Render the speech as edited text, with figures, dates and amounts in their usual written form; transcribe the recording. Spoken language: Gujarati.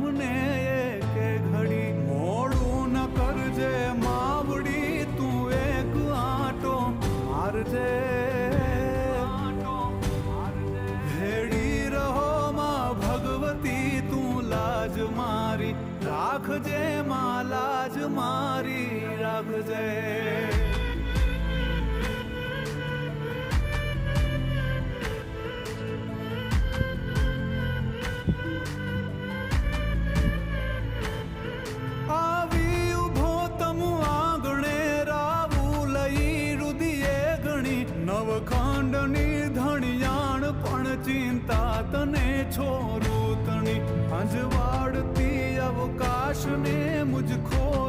મને એકે ઘડી મોડું ન કરજે માવડી તું એક આંટો મારજે ભેડી રહો માં ભગવતી તું લાજ મારી રાખજે માં લાજ મારી રાખજે નવખંડની ધણિયાણ પણ ચિંતા તને છોરું તણી અંજવાડતી અવકાશને મુજખો